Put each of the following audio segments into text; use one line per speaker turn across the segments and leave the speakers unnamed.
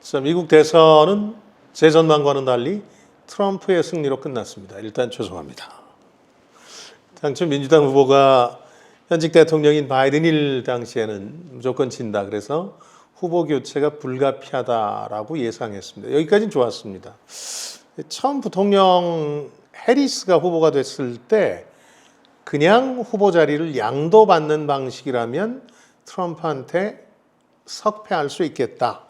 자, 미국 대선은 제 전망과는 달리 트럼프의 승리로 끝났습니다. 일단 죄송합니다. 당초 민주당 후보가 현직 대통령인 바이든일 당시에는 무조건 진다. 그래서 후보 교체가 불가피하다라고 예상했습니다. 여기까지는 좋았습니다. 처음 부통령 해리스가 후보가 됐을 때 그냥 후보 자리를 양도받는 방식이라면 트럼프한테 석패할 수 있겠다.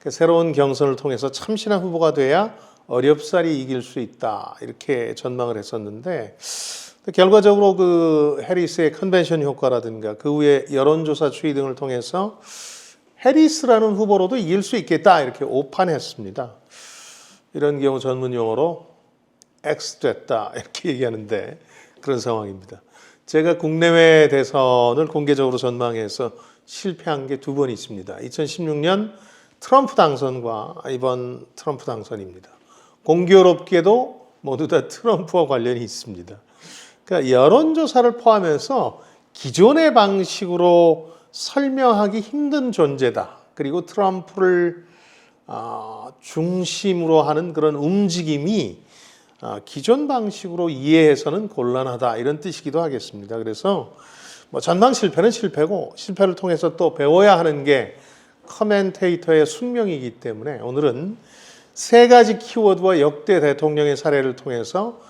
새로운 경선을 통해서 참신한 후보가 돼야 어렵사리 이길 수 있다. 이렇게 전망을 했었는데 결과적으로 그 해리스의 컨벤션 효과라든가 그 후에 여론조사 추이 등을 통해서 해리스라는 후보로도 이길 수 있겠다. 이렇게 오판했습니다. 이런 경우 전문 용어로 X됐다. 이렇게 얘기하는데 그런 상황입니다. 제가 국내외 대선을 공개적으로 전망해서 실패한 게 두 번 있습니다. 2016년 트럼프 당선과 이번 트럼프 당선입니다. 공교롭게도 모두 다 트럼프와 관련이 있습니다. 그러니까 여론조사를 포함해서 기존의 방식으로 설명하기 힘든 존재다. 그리고 트럼프를 중심으로 하는 그런 움직임이 기존 방식으로 이해해서는 곤란하다. 이런 뜻이기도 하겠습니다. 그래서 전망 실패는 실패고 실패를 통해서 또 배워야 하는 게 커멘테이터의 숙명이기 때문에 오늘은 세 가지 키워드와 역대 대통령의 사례를 통해서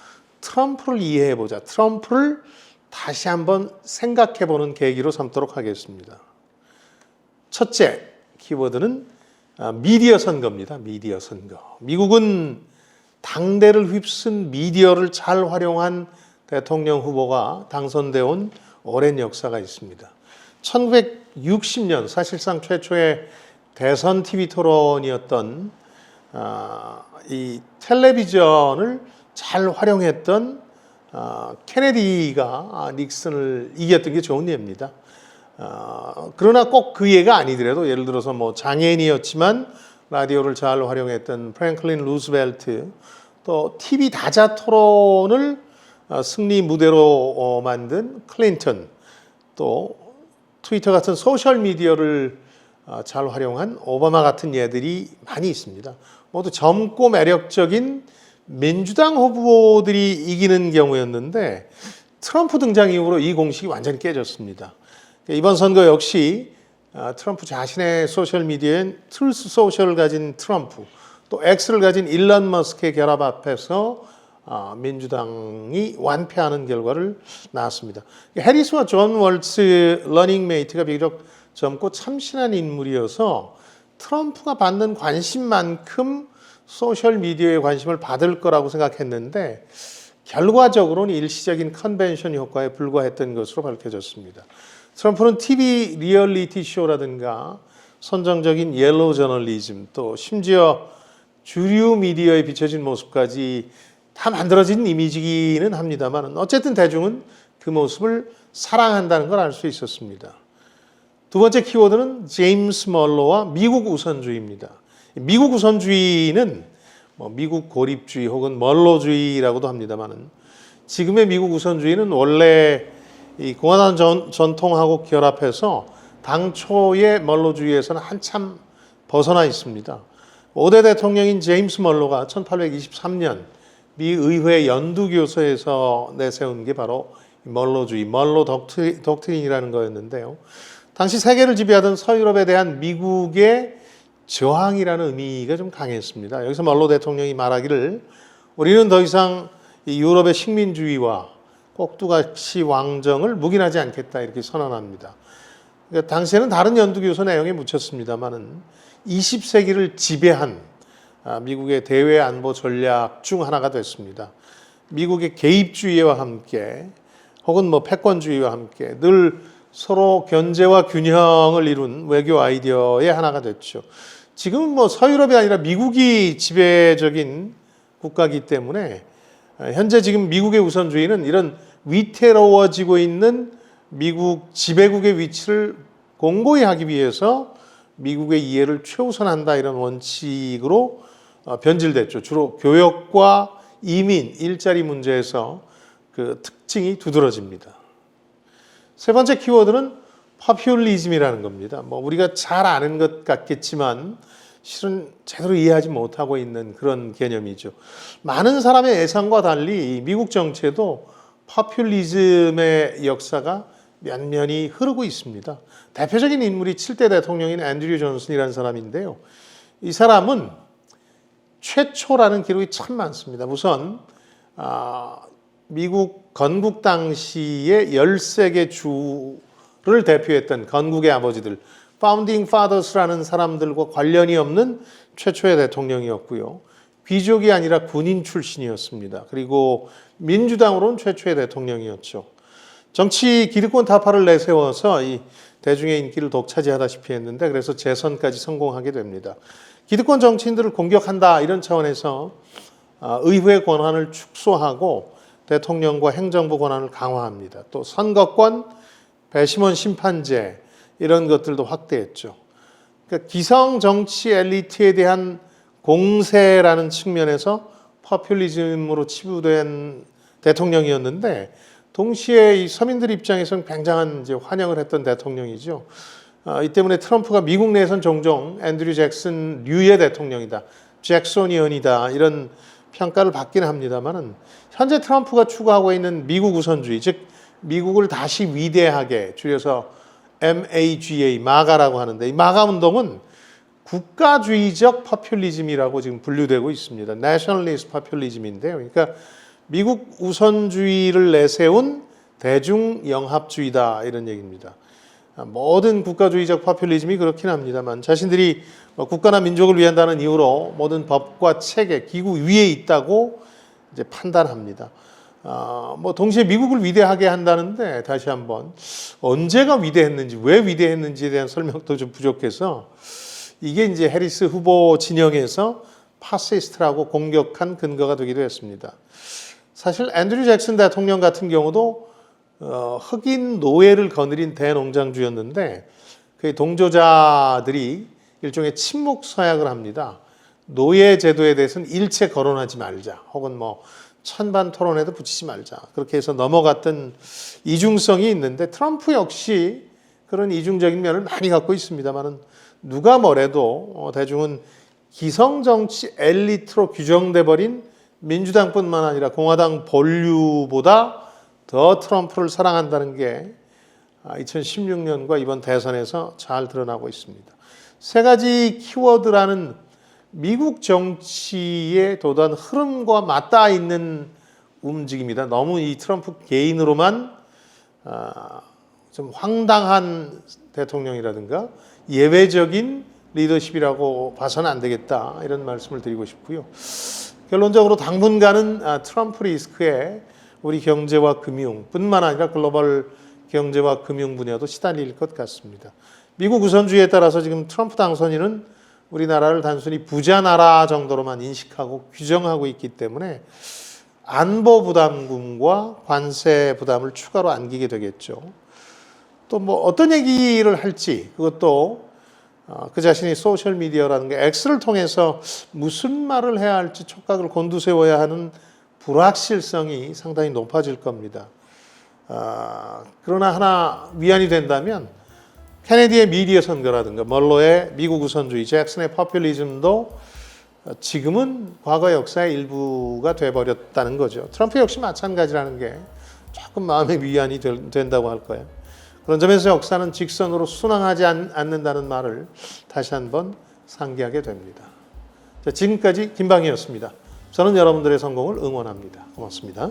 트럼프를 이해해보자. 트럼프를 다시 한번 생각해보는 계기로 삼도록 하겠습니다. 첫째 키워드는 미디어 선거입니다. 미디어 선거. 미국은 당대를 휩쓴 미디어를 잘 활용한 대통령 후보가 당선되어 온 오랜 역사가 있습니다. 1960년 사실상 최초의 대선 TV 토론이었던 이 텔레비전을 잘 활용했던 케네디가 닉슨을 이겼던 게 좋은 예입니다. 그러나 꼭 그 예가 아니더라도 예를 들어서 장애인이었지만 라디오를 잘 활용했던 프랭클린 루스벨트, 또 TV 다자 토론을 승리 무대로 만든 클린턴, 또 트위터 같은 소셜미디어를 잘 활용한 오바마 같은 예들이 많이 있습니다. 모두 젊고 매력적인 민주당 후보들이 이기는 경우였는데 트럼프 등장 이후로 이 공식이 완전히 깨졌습니다. 이번 선거 역시 트럼프 자신의 소셜미디어인 트루스 소셜을 가진 트럼프, 또 X를 가진 일론 머스크의 결합 앞에서 민주당이 완패하는 결과를 낳았습니다. 해리스와 존 월츠 러닝메이트가 비교적 젊고 참신한 인물이어서 트럼프가 받는 관심만큼 소셜미디어에 관심을 받을 거라고 생각했는데 결과적으로는 일시적인 컨벤션 효과에 불과했던 것으로 밝혀졌습니다. 트럼프는 TV 리얼리티 쇼라든가 선정적인 옐로우 저널리즘, 또 심지어 주류 미디어에 비춰진 모습까지 다 만들어진 이미지기는 합니다만 어쨌든 대중은 그 모습을 사랑한다는 걸 알 수 있었습니다. 두 번째 키워드는 제임스 멀로와 미국 우선주의입니다. 미국 우선주의는 미국 고립주의 혹은 멀로주의라고도 합니다만 지금의 미국 우선주의는 원래 이 공화당 전통하고 결합해서 당초의 멀로주의에서는 한참 벗어나 있습니다. 5대 대통령인 제임스 멀로가 1823년 미 의회 연두교서에서 내세운 게 바로 멀로주의, 멀로 독트린이라는 거였는데요. 당시 세계를 지배하던 서유럽에 대한 미국의 저항이라는 의미가 좀 강했습니다. 여기서 멀로 대통령이 말하기를 우리는 더 이상 이 유럽의 식민주의와 꼭두가시 왕정을 묵인하지 않겠다 이렇게 선언합니다. 그러니까 당시에는 다른 연두교서 내용에 묻혔습니다만은 20세기를 지배한 미국의 대외 안보 전략 중 하나가 됐습니다. 미국의 개입주의와 함께 혹은 패권주의와 함께 늘 서로 견제와 균형을 이룬 외교 아이디어의 하나가 됐죠. 지금은 서유럽이 아니라 미국이 지배적인 국가이기 때문에 현재 지금 미국의 우선주의는 이런 위태로워지고 있는 미국 지배국의 위치를 공고히 하기 위해서 미국의 이해를 최우선한다 이런 원칙으로 변질됐죠. 주로 교역과 이민, 일자리 문제에서 그 특징이 두드러집니다. 세 번째 키워드는 포퓰리즘이라는 겁니다. 우리가 잘 아는 것 같겠지만 실은 제대로 이해하지 못하고 있는 그런 개념이죠. 많은 사람의 예상과 달리 미국 정치에도 포퓰리즘의 역사가 면면이 흐르고 있습니다. 대표적인 인물이 7대 대통령인 앤드류 존슨이라는 사람인데요. 이 사람은 최초라는 기록이 참 많습니다. 우선 미국 건국 당시의 13개 주를 대표했던 건국의 아버지들, 파운딩 파더스라는 사람들과 관련이 없는 최초의 대통령이었고요. 귀족이 아니라 군인 출신이었습니다. 그리고 민주당으로는 최초의 대통령이었죠. 정치 기득권 타파를 내세워서 이 대중의 인기를 독차지하다시피 했는데 그래서 재선까지 성공하게 됩니다. 기득권 정치인들을 공격한다 이런 차원에서 의회 권한을 축소하고 대통령과 행정부 권한을 강화합니다. 또 선거권, 배심원 심판제 이런 것들도 확대했죠. 그러니까 기성 정치 엘리트에 대한 공세라는 측면에서 포퓰리즘으로 치부된 대통령이었는데 동시에 이 서민들 입장에서는 굉장한 이제 환영을 했던 대통령이죠. 이 때문에 트럼프가 미국 내에선 종종 앤드류 잭슨 류의 대통령이다, 잭소니언이다 이런 평가를 받긴 합니다만은 현재 트럼프가 추구하고 있는 미국 우선주의, 즉 미국을 다시 위대하게 줄여서 MAGA, 마가라고 하는데 이 마가 운동은 국가주의적 포퓰리즘이라고 지금 분류되고 있습니다. 내셔널리스트 포퓰리즘인데요. 그러니까 미국 우선주의를 내세운 대중영합주의다 이런 얘기입니다. 모든 국가주의적 포퓰리즘이 그렇긴 합니다만 자신들이 국가나 민족을 위한다는 이유로 모든 법과 체계, 기구 위에 있다고 이제 판단합니다. 동시에 미국을 위대하게 한다는데 다시 한번 언제가 위대했는지, 왜 위대했는지에 대한 설명도 좀 부족해서 이게 이제 해리스 후보 진영에서 파시스트라고 공격한 근거가 되기도 했습니다. 사실 앤드류 잭슨 대통령 같은 경우도 흑인 노예를 거느린 대농장주였는데 그 동조자들이 일종의 침묵 서약을 합니다. 노예 제도에 대해서는 일체 거론하지 말자, 혹은 찬반 토론에도 붙이지 말자. 그렇게 해서 넘어갔던 이중성이 있는데 트럼프 역시 그런 이중적인 면을 많이 갖고 있습니다만은 누가 뭐래도 대중은 기성 정치 엘리트로 규정돼 버린 민주당뿐만 아니라 공화당 본류보다 더 트럼프를 사랑한다는 게 2016년과 이번 대선에서 잘 드러나고 있습니다. 세 가지 키워드라는 미국 정치의 도단 흐름과 맞닿아 있는 움직임이다. 너무 이 트럼프 개인으로만 좀 황당한 대통령이라든가 예외적인 리더십이라고 봐서는 안 되겠다 이런 말씀을 드리고 싶고요. 결론적으로 당분간은 트럼프 리스크에 우리 경제와 금융뿐만 아니라 글로벌 경제와 금융 분야도 시달릴 것 같습니다. 미국 우선주의에 따라서 지금 트럼프 당선인은 우리나라를 단순히 부자 나라 정도로만 인식하고 규정하고 있기 때문에 안보 부담금과 관세 부담을 추가로 안기게 되겠죠. 또 어떤 얘기를 할지 그것도 그 자신이 소셜미디어라는 게 X를 통해서 무슨 말을 해야 할지 촉각을 곤두세워야 하는 불확실성이 상당히 높아질 겁니다. 그러나 하나 위안이 된다면 케네디의 미디어 선거라든가 멀로의 미국 우선주의, 잭슨의 포퓰리즘도 지금은 과거 역사의 일부가 돼버렸다는 거죠. 트럼프 역시 마찬가지라는 게 조금 마음의 위안이 된다고 할 거예요. 그런 점에서 역사는 직선으로 순항하지 않는다는 말을 다시 한번 상기하게 됩니다. 자, 지금까지 김방희였습니다. 저는 여러분들의 성공을 응원합니다. 고맙습니다.